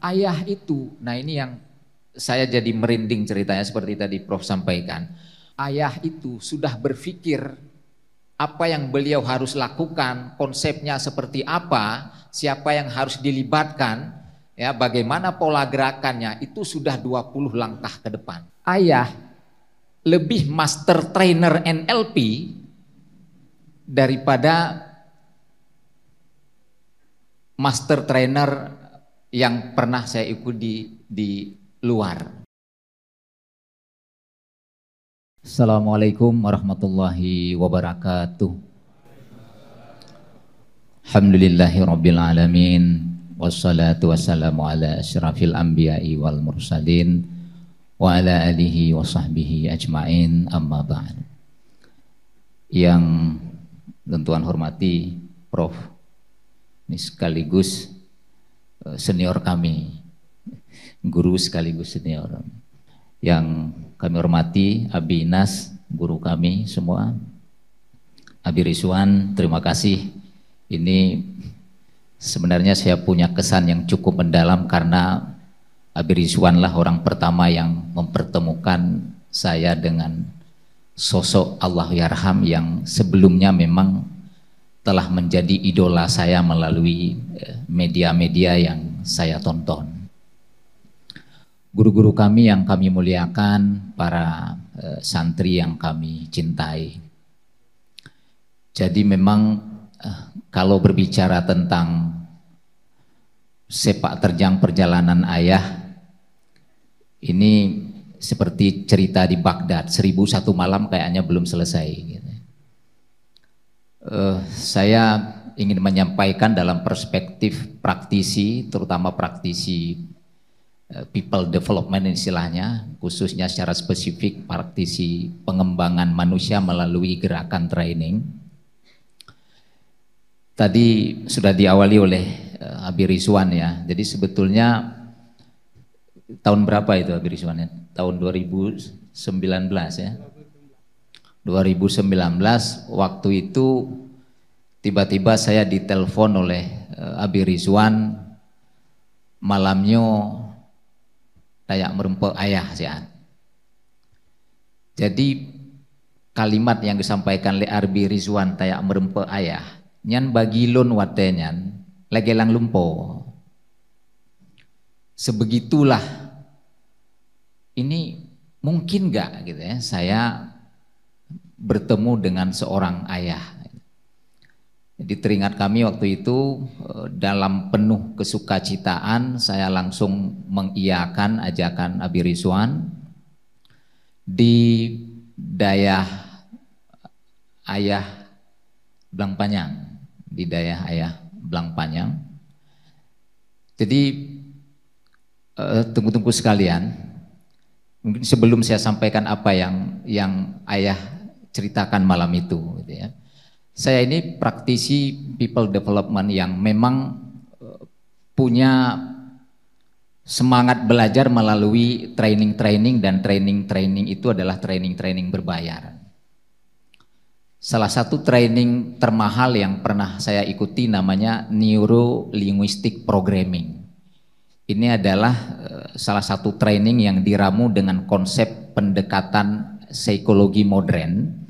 Ayah itu, nah ini yang saya jadi merinding ceritanya seperti tadi Prof sampaikan. Ayah itu sudah berpikir apa yang beliau harus lakukan, konsepnya seperti apa, siapa yang harus dilibatkan, ya bagaimana pola gerakannya, itu sudah 20 langkah ke depan. Ayah lebih master trainer NLP daripada master trainer yang pernah saya ikuti di luar. Assalamualaikum warahmatullahi wabarakatuh. Alhamdulillahirabbil alamin wassalatu wassalamu ala asyrafil anbiya'i wal mursalin wa ala alihi wa sahbihi ajmain, amma ba'd. Yang tentuan hormati Prof, ini sekaligus senior kami, guru sekaligus senior. Yang kami hormati Abi Inas, guru kami semua. Abi Rizwan, terima kasih. Ini sebenarnya saya punya kesan yang cukup mendalam karena Abi Rizwan lah orang pertama yang mempertemukan saya dengan sosok Allahyarham yang sebelumnya memang telah menjadi idola saya melalui media-media yang saya tonton. Guru-guru kami yang kami muliakan, para santri yang kami cintai. Jadi memang kalau berbicara tentang sepak terjang perjalanan ayah, ini seperti cerita di Baghdad, 1001 malam kayaknya belum selesai. Saya ingin menyampaikan dalam perspektif praktisi, terutama praktisi people development istilahnya, khususnya secara spesifik praktisi pengembangan manusia melalui gerakan training. Tadi sudah diawali oleh Abi Rizwan ya, jadi sebetulnya tahun berapa itu Abi Rizwan ya? Tahun 2019 ya? 2019 waktu itu tiba-tiba saya ditelepon oleh Abi Rizwan, malamnya tayak merempek ayah sian. Jadi kalimat yang disampaikan oleh Abi Rizwan tayak merempek ayah, nyan bagilun watenyan legelang lumpo. Sebegitulah, ini mungkin gak gitu ya saya bertemu dengan seorang ayah. Jadi teringat kami waktu itu dalam penuh kesukacitaan saya langsung mengiyakan ajakan Abi Rizwan di dayah ayah Blangpanyang, di dayah ayah Blangpanyang. Jadi tunggu-tunggu sekalian, mungkin sebelum saya sampaikan apa yang ayah ceritakan malam itu, gitu ya. Saya ini praktisi people development yang memang punya semangat belajar melalui training-training, dan training-training itu adalah training-training berbayar. Salah satu training termahal yang pernah saya ikuti namanya Neuro Linguistic Programming. Ini adalah salah satu training yang diramu dengan konsep pendekatan psikologi modern,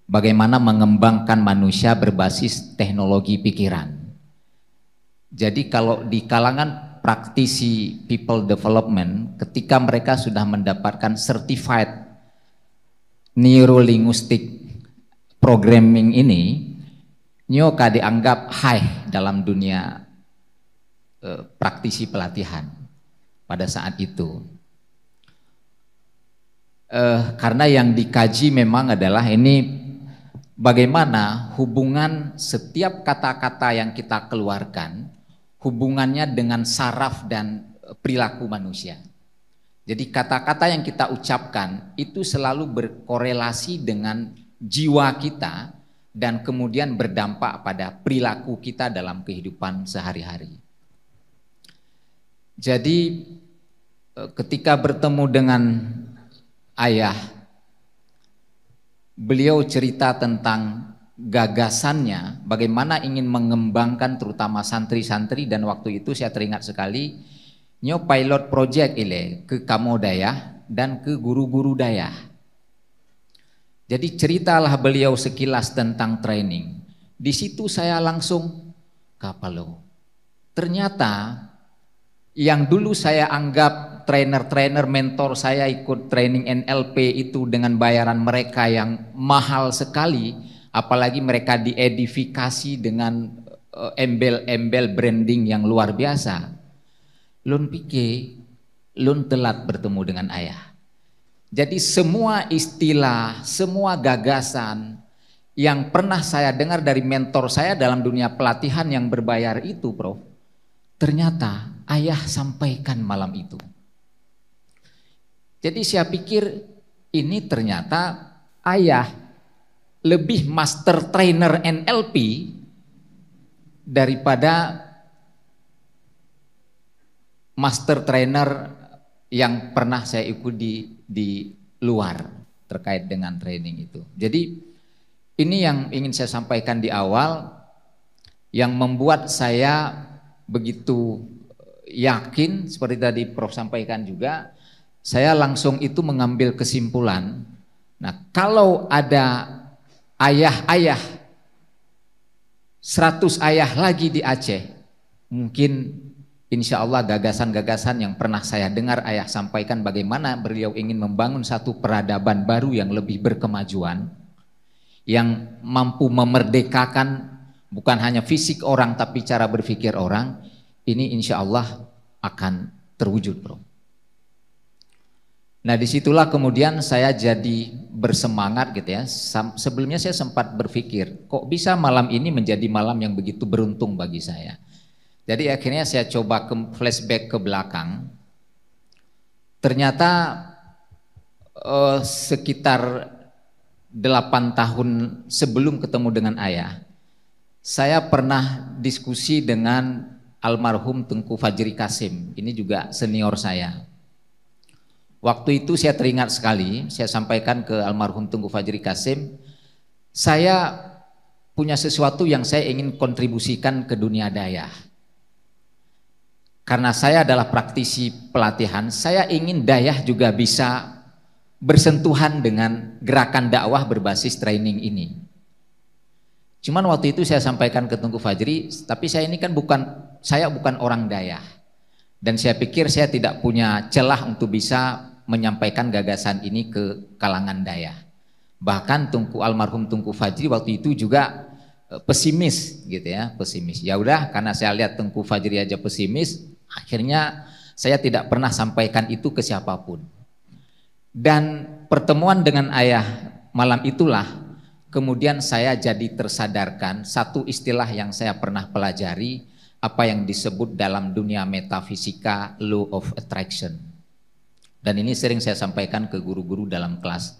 bagaimana mengembangkan manusia berbasis teknologi pikiran. Jadi kalau di kalangan praktisi people development, ketika mereka sudah mendapatkan certified neurolinguistic programming ini, nyoka dianggap high dalam dunia praktisi pelatihan pada saat itu. Karena yang dikaji memang adalah ini bagaimana hubungan setiap kata-kata yang kita keluarkan, hubungannya dengan saraf dan perilaku manusia. Jadi kata-kata yang kita ucapkan itu selalu berkorelasi dengan jiwa kita dan kemudian berdampak pada perilaku kita dalam kehidupan sehari-hari. Jadi ketika bertemu dengan ayah, beliau cerita tentang gagasannya, bagaimana ingin mengembangkan terutama santri-santri, dan waktu itu saya teringat sekali nyo pilot project ile ke Kamo Dayah dan ke guru-guru Dayah. Jadi ceritalah beliau sekilas tentang training. Di situ saya langsung kapalo. Ternyata yang dulu saya anggap trainer-trainer mentor saya ikut training NLP itu dengan bayaran mereka yang mahal sekali, apalagi mereka diedifikasi dengan embel-embel branding yang luar biasa. Lun pikir, lun telat bertemu dengan ayah. Jadi semua istilah, semua gagasan yang pernah saya dengar dari mentor saya dalam dunia pelatihan yang berbayar itu, Prof, ternyata ayah sampaikan malam itu. Jadi saya pikir ini ternyata ayah lebih master trainer NLP daripada master trainer yang pernah saya ikuti di luar terkait dengan training itu. Jadi ini yang ingin saya sampaikan di awal, yang membuat saya begitu yakin seperti tadi Prof sampaikan juga, saya langsung itu mengambil kesimpulan. Nah, kalau ada ayah-ayah 100 ayah lagi di Aceh, mungkin insya Allah gagasan-gagasan yang pernah saya dengar ayah sampaikan bagaimana beliau ingin membangun satu peradaban baru yang lebih berkemajuan, yang mampu memerdekakan bukan hanya fisik orang tapi cara berpikir orang, ini insya Allah akan terwujud, Bro. Nah, disitulah kemudian saya jadi bersemangat gitu ya. Sebelumnya saya sempat berpikir, kok bisa malam ini menjadi malam yang begitu beruntung bagi saya. Jadi akhirnya saya coba flashback ke belakang. Ternyata sekitar 8 tahun sebelum ketemu dengan ayah, saya pernah diskusi dengan almarhum Tengku Fajri Kasim. Ini juga senior saya. Waktu itu saya teringat sekali, saya sampaikan ke almarhum Tengku Fajri Kasim, saya punya sesuatu yang saya ingin kontribusikan ke dunia Dayah. Karena saya adalah praktisi pelatihan, saya ingin Dayah juga bisa bersentuhan dengan gerakan dakwah berbasis training ini. Cuman waktu itu saya sampaikan ke Tengku Fajri, tapi saya ini kan saya bukan orang Dayah. Dan saya pikir saya tidak punya celah untuk bisa menyampaikan gagasan ini ke kalangan Dayah. Bahkan almarhum Tengku Fajri waktu itu juga pesimis gitu ya, pesimis. Ya udah, karena saya lihat Tengku Fajri aja pesimis, akhirnya saya tidak pernah sampaikan itu ke siapapun. Dan pertemuan dengan ayah malam itulah kemudian saya jadi tersadarkan satu istilah yang saya pernah pelajari, apa yang disebut dalam dunia metafisika law of attraction. Dan ini sering saya sampaikan ke guru-guru dalam kelas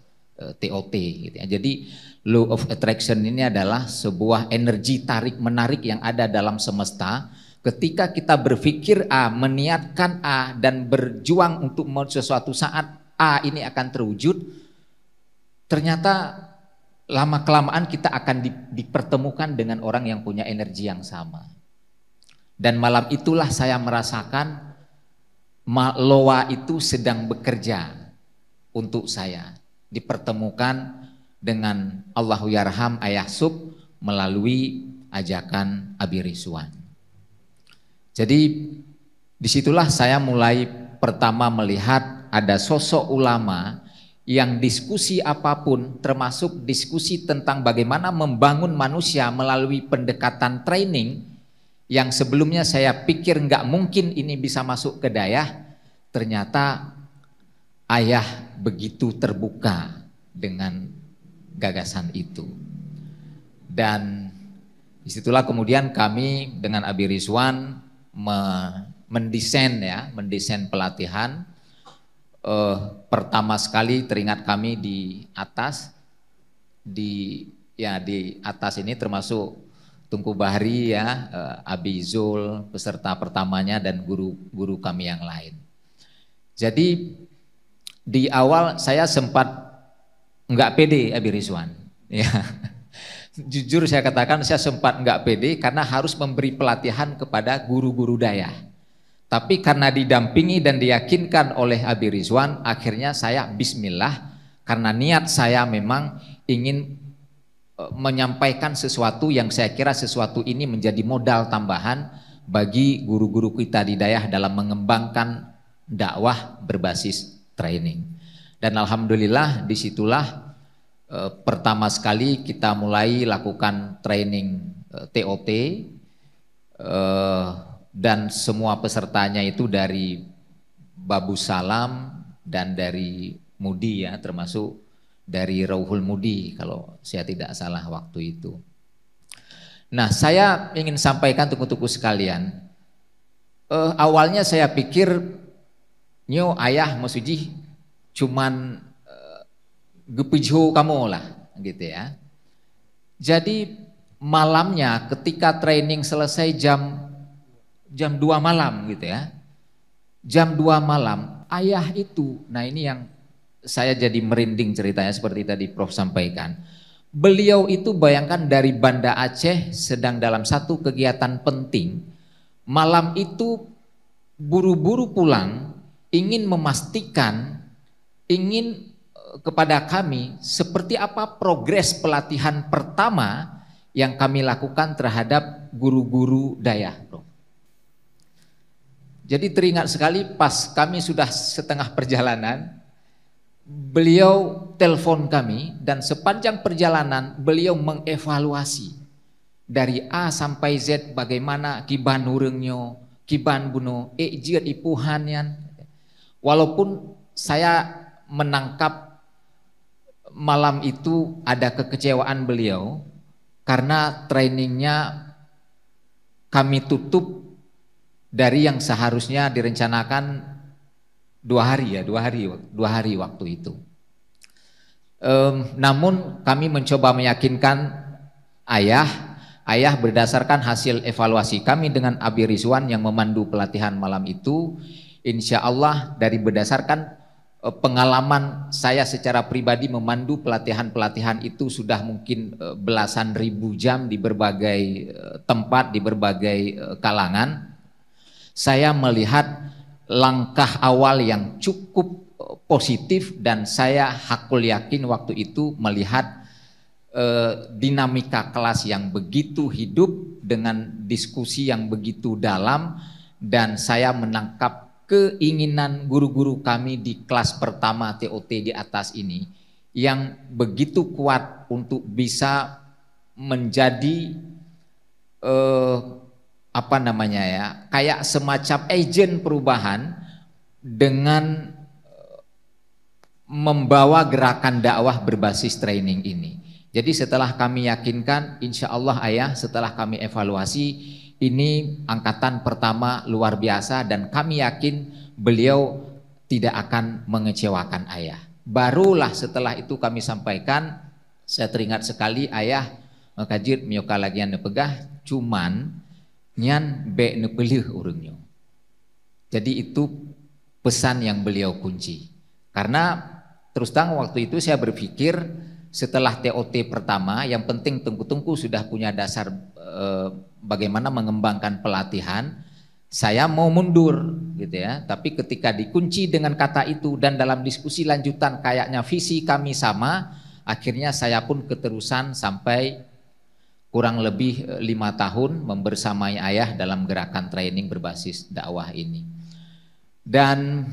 TOT gitu ya. Jadi law of attraction ini adalah sebuah energi tarik menarik yang ada dalam semesta. Ketika kita berpikir A, meniatkan A dan berjuang untuk sesuatu saat A ini akan terwujud, ternyata lama-kelamaan kita akan dipertemukan dengan orang yang punya energi yang sama. Dan malam itulah saya merasakan Loa itu sedang bekerja untuk saya. Dipertemukan dengan Allahu Yarham Ayah Sub melalui ajakan Abi Rizwan. Jadi disitulah saya mulai pertama melihat ada sosok ulama yang diskusi apapun, termasuk diskusi tentang bagaimana membangun manusia melalui pendekatan training, yang sebelumnya saya pikir nggak mungkin ini bisa masuk ke Dayah, ternyata ayah begitu terbuka dengan gagasan itu. Dan disitulah kemudian kami dengan Abi Rizwan mendesain pelatihan. Pertama sekali teringat kami di atas ini termasuk Tengku Bahri ya, Abi Zul peserta pertamanya dan guru-guru kami yang lain. Jadi di awal saya sempat nggak pede Abi Rizwan ya. Jujur saya katakan saya sempat nggak pede karena harus memberi pelatihan kepada guru-guru Dayah. Tapi karena didampingi dan diyakinkan oleh Abi Rizwan, akhirnya saya bismillah, karena niat saya memang ingin menyampaikan sesuatu yang saya kira sesuatu ini menjadi modal tambahan bagi guru-guru kita di daerah dalam mengembangkan dakwah berbasis training. Dan alhamdulillah disitulah pertama sekali kita mulai lakukan training TOT, dan semua pesertanya itu dari Babu Salam dan dari Mudi ya, termasuk dari Rauhul Mudi kalau saya tidak salah waktu itu. Nah, saya ingin sampaikan teman-teman sekalian, awalnya saya pikir nyo ayah masuji cuman gepejo kamu lah gitu ya. Jadi malamnya ketika training selesai jam 2 malam gitu ya. Jam 2 malam ayah itu, nah ini yang saya jadi merinding ceritanya seperti tadi Prof sampaikan. Beliau itu bayangkan dari Banda Aceh sedang dalam satu kegiatan penting, malam itu buru-buru pulang, ingin memastikan, ingin kepada kami seperti apa progres pelatihan pertama yang kami lakukan terhadap guru-guru daya. Jadi teringat sekali pas kami sudah setengah perjalanan, beliau telepon kami dan sepanjang perjalanan beliau mengevaluasi dari A sampai Z bagaimana kiban urengnya, kiban buno, jiat ipuhanyan. Walaupun saya menangkap malam itu ada kekecewaan beliau karena trainingnya kami tutup dari yang seharusnya direncanakan 2 hari waktu itu. Namun kami mencoba meyakinkan ayah berdasarkan hasil evaluasi kami dengan Abi Rizwan yang memandu pelatihan malam itu, insya Allah dari berdasarkan pengalaman saya secara pribadi memandu pelatihan-pelatihan itu sudah mungkin belasan ribu jam di berbagai tempat, di berbagai kalangan. Saya melihat langkah awal yang cukup positif dan saya hakul yakin waktu itu melihat dinamika kelas yang begitu hidup dengan diskusi yang begitu dalam, dan saya menangkap keinginan guru-guru kami di kelas pertama TOT di atas ini yang begitu kuat untuk bisa menjadi apa namanya ya, kayak semacam agen perubahan dengan membawa gerakan dakwah berbasis training ini. Jadi setelah kami yakinkan, insya Allah ayah, setelah kami evaluasi, ini angkatan pertama luar biasa dan kami yakin beliau tidak akan mengecewakan ayah. Barulah setelah itu kami sampaikan, saya teringat sekali ayah makajir mioka lagian nepegah, cuman nyan be nepelih urungnya. Jadi itu pesan yang beliau kunci. Karena terus terang waktu itu saya berpikir setelah TOT pertama yang penting tengku-tengku sudah punya dasar bagaimana mengembangkan pelatihan, saya mau mundur gitu ya. Tapi ketika dikunci dengan kata itu dan dalam diskusi lanjutan kayaknya visi kami sama, akhirnya saya pun keterusan sampai kurang lebih 5 tahun membersamai ayah dalam gerakan training berbasis dakwah ini. Dan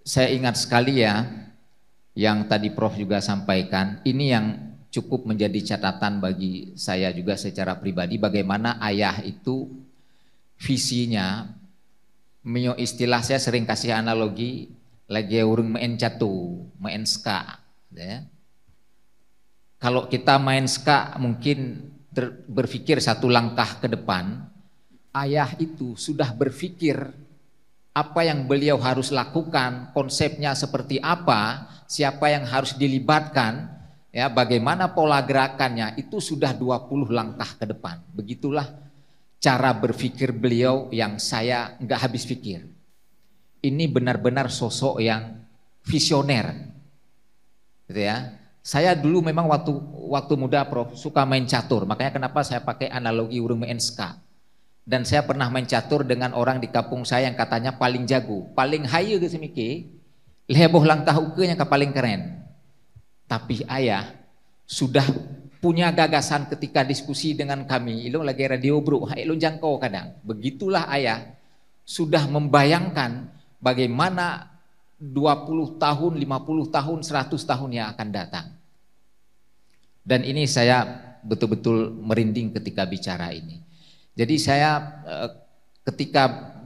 saya ingat sekali ya, yang tadi Prof juga sampaikan, ini yang cukup menjadi catatan bagi saya juga secara pribadi, bagaimana ayah itu visinya, istilah saya sering kasih analogi, lagi urung main catu, main ska, ya. Kalau kita main ska mungkin berpikir satu langkah ke depan, ayah itu sudah berpikir apa yang beliau harus lakukan, konsepnya seperti apa, siapa yang harus dilibatkan, ya, bagaimana pola gerakannya, itu sudah 20 langkah ke depan. Begitulah cara berpikir beliau yang saya nggak habis pikir. Ini benar-benar sosok yang visioner, gitu ya. Saya dulu memang waktu muda Prof suka main catur, makanya kenapa saya pakai analogi urung main ska. Dan saya pernah mencatur dengan orang di kampung saya yang katanya paling jago, paling haya ke semiki, leboh langkah ukenya ke paling keren. Tapi ayah sudah punya gagasan ketika diskusi dengan kami, ilung lagi radio bro, ilung jangkau kadang. Begitulah ayah sudah membayangkan bagaimana 20 tahun, 50 tahun, 100 tahun yang akan datang. Dan ini saya betul-betul merinding ketika bicara ini. Jadi saya ketika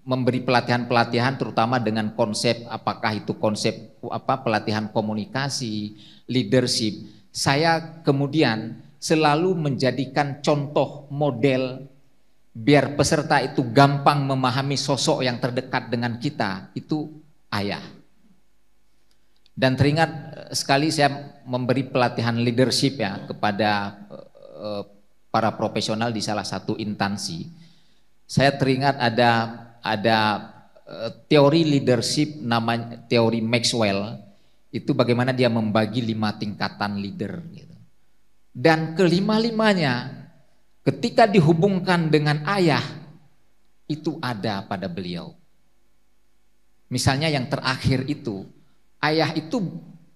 memberi pelatihan-pelatihan terutama dengan konsep, apakah itu konsep pelatihan komunikasi, leadership, saya kemudian selalu menjadikan contoh model biar peserta itu gampang memahami sosok yang terdekat dengan kita, itu ayah. Dan teringat sekali saya memberi pelatihan leadership ya kepada para profesional di salah satu instansi. Saya teringat ada teori leadership namanya teori Maxwell, itu bagaimana dia membagi 5 tingkatan leader gitu. Dan kelima-limanya ketika dihubungkan dengan ayah itu ada pada beliau. Misalnya yang terakhir itu, ayah itu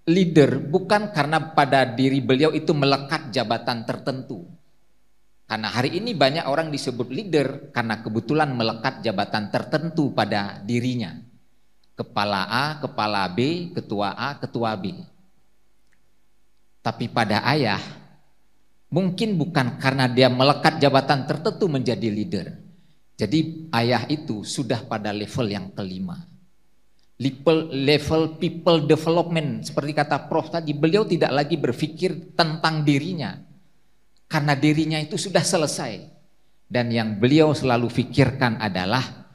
leader bukan karena pada diri beliau itu melekat jabatan tertentu. Karena hari ini banyak orang disebut leader karena kebetulan melekat jabatan tertentu pada dirinya. Kepala A, kepala B, ketua A, ketua B. Tapi pada ayah, mungkin bukan karena dia melekat jabatan tertentu menjadi leader. Jadi ayah itu sudah pada level yang kelima. Level people development, seperti kata Prof tadi, beliau tidak lagi berpikir tentang dirinya. Karena dirinya itu sudah selesai. Dan yang beliau selalu pikirkan adalah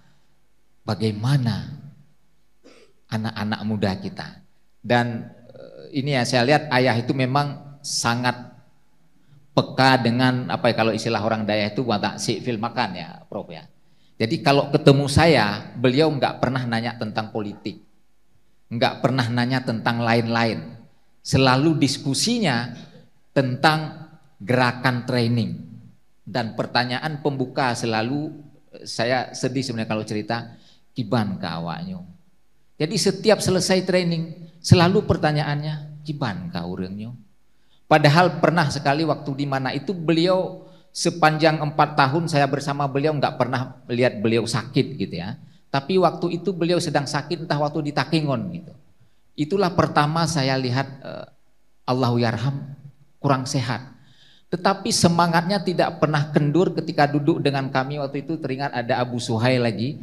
bagaimana anak-anak muda kita. Dan ini ya saya lihat ayah itu memang sangat peka dengan apa ya, kalau istilah orang Dayak itu watak sikfil makan ya Prof ya. Jadi kalau ketemu saya, beliau nggak pernah nanya tentang politik. Nggak pernah nanya tentang lain-lain. Selalu diskusinya tentang gerakan training, dan pertanyaan pembuka selalu, saya sedih sebenarnya kalau cerita, kiban ka awaknya. Jadi setiap selesai training selalu pertanyaannya, kiban ka urangnya. Padahal pernah sekali waktu di mana itu beliau sepanjang 4 tahun saya bersama beliau nggak pernah lihat beliau sakit gitu ya. Tapi waktu itu beliau sedang sakit, entah waktu di Takengon gitu. Itulah pertama saya lihat Allahu yarham kurang sehat. Tetapi semangatnya tidak pernah kendur ketika duduk dengan kami waktu itu. Teringat ada Abu Suhail lagi,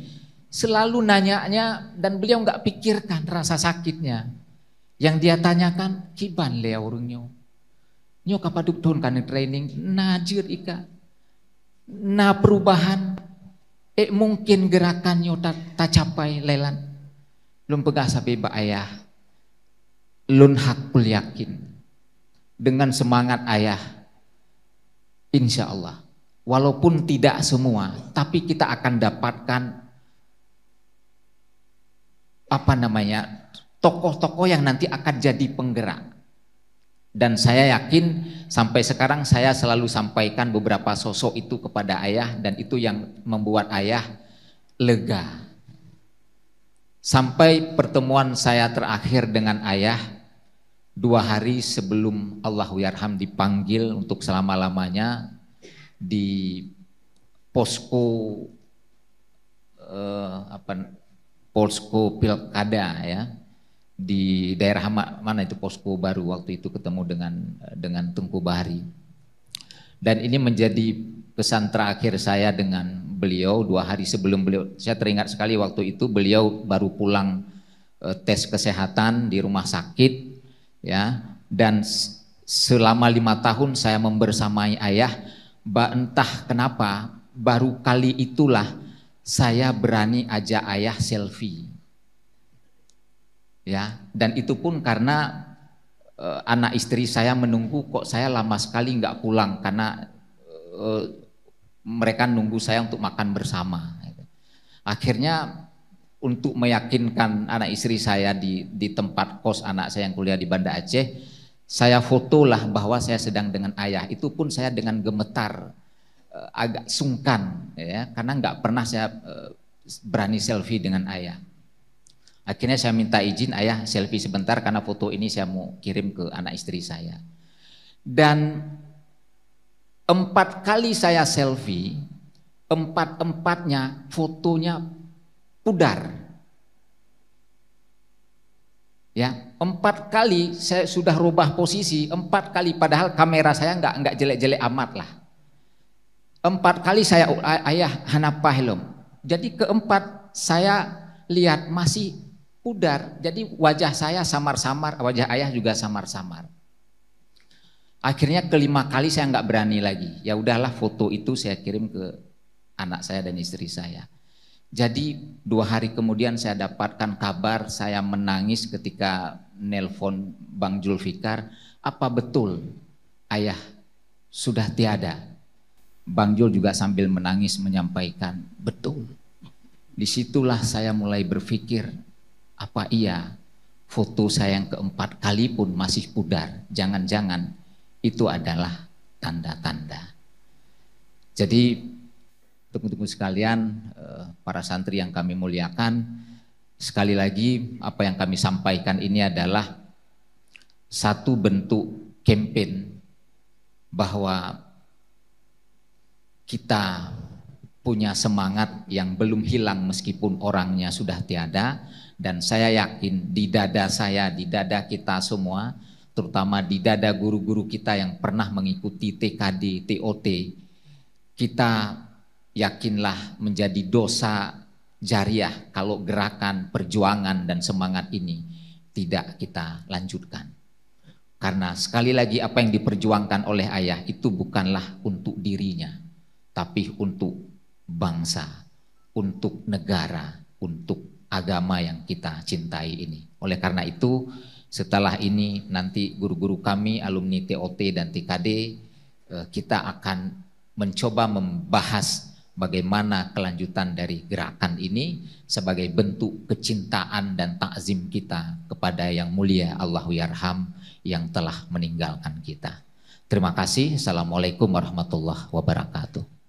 selalu nanyanya dan beliau nggak pikirkan rasa sakitnya. Yang dia tanyakan, kiban lea urungnya, nyo kapaduk tuhun kan training, najir ika, na perubahan, mungkin gerakannya tak capai lelan, lum pegah sapi ba ayah, lun hakul yakin, dengan semangat ayah. Insya Allah, walaupun tidak semua, tapi kita akan dapatkan tokoh-tokoh yang nanti akan jadi penggerak. Dan saya yakin sampai sekarang saya selalu sampaikan beberapa sosok itu kepada ayah, dan itu yang membuat ayah lega. Sampai pertemuan saya terakhir dengan ayah 2 hari sebelum Allahu yarham dipanggil untuk selama-lamanya di posko posko pilkada ya, di daerah mana itu posko baru waktu itu ketemu dengan Tengku Bahari. Dan ini menjadi pesan terakhir saya dengan beliau 2 hari sebelum beliau. Saya teringat sekali waktu itu beliau baru pulang tes kesehatan di rumah sakit. Ya, dan selama 5 tahun saya membersamai ayah, entah kenapa baru kali itulah saya berani ajak ayah selfie. Ya, dan itu pun karena anak istri saya menunggu kok saya lama sekali nggak pulang karena mereka nunggu saya untuk makan bersama. Akhirnya untuk meyakinkan anak istri saya di tempat kos anak saya yang kuliah di Banda Aceh, saya fotolah bahwa saya sedang dengan ayah. Itu pun saya dengan gemetar agak sungkan ya, karena nggak pernah saya berani selfie dengan ayah. Akhirnya saya minta izin ayah selfie sebentar karena foto ini saya mau kirim ke anak istri saya. Dan 4 kali saya selfie, 4-empatnya fotonya pudar. Ya, 4 kali saya sudah rubah posisi, 4 kali padahal kamera saya nggak jelek-jelek amat lah. 4 kali saya ayah hanapa helom. Jadi keempat saya lihat masih pudar. Jadi wajah saya samar-samar, wajah ayah juga samar-samar. Akhirnya kelima kali saya nggak berani lagi. Ya udahlah, foto itu saya kirim ke anak saya dan istri saya. Jadi 2 hari kemudian saya dapatkan kabar, saya menangis ketika nelpon Bang Julfikar, apa betul ayah sudah tiada? Bang Jul juga sambil menangis menyampaikan, betul. Disitulah saya mulai berpikir, apa iya foto saya yang keempat kali pun masih pudar, jangan-jangan itu adalah tanda-tanda. Jadi tunggu-tunggu sekalian, para santri yang kami muliakan, sekali lagi apa yang kami sampaikan ini adalah satu bentuk campaign bahwa kita punya semangat yang belum hilang meskipun orangnya sudah tiada, dan saya yakin di dada saya, di dada kita semua, terutama di dada guru-guru kita yang pernah mengikuti TKD, TOT, kita yakinlah menjadi dosa jariah kalau gerakan, perjuangan dan semangat ini tidak kita lanjutkan. Karena sekali lagi apa yang diperjuangkan oleh ayah itu bukanlah untuk dirinya, tapi untuk bangsa, untuk negara, untuk agama yang kita cintai ini. Oleh karena itu, setelah ini nanti guru-guru kami, alumni TOT dan TKD, kita akan mencoba membahas bagaimana kelanjutan dari gerakan ini sebagai bentuk kecintaan dan takzim kita kepada yang mulia Allahu Yarham yang telah meninggalkan kita. Terima kasih. Assalamualaikum warahmatullahi wabarakatuh.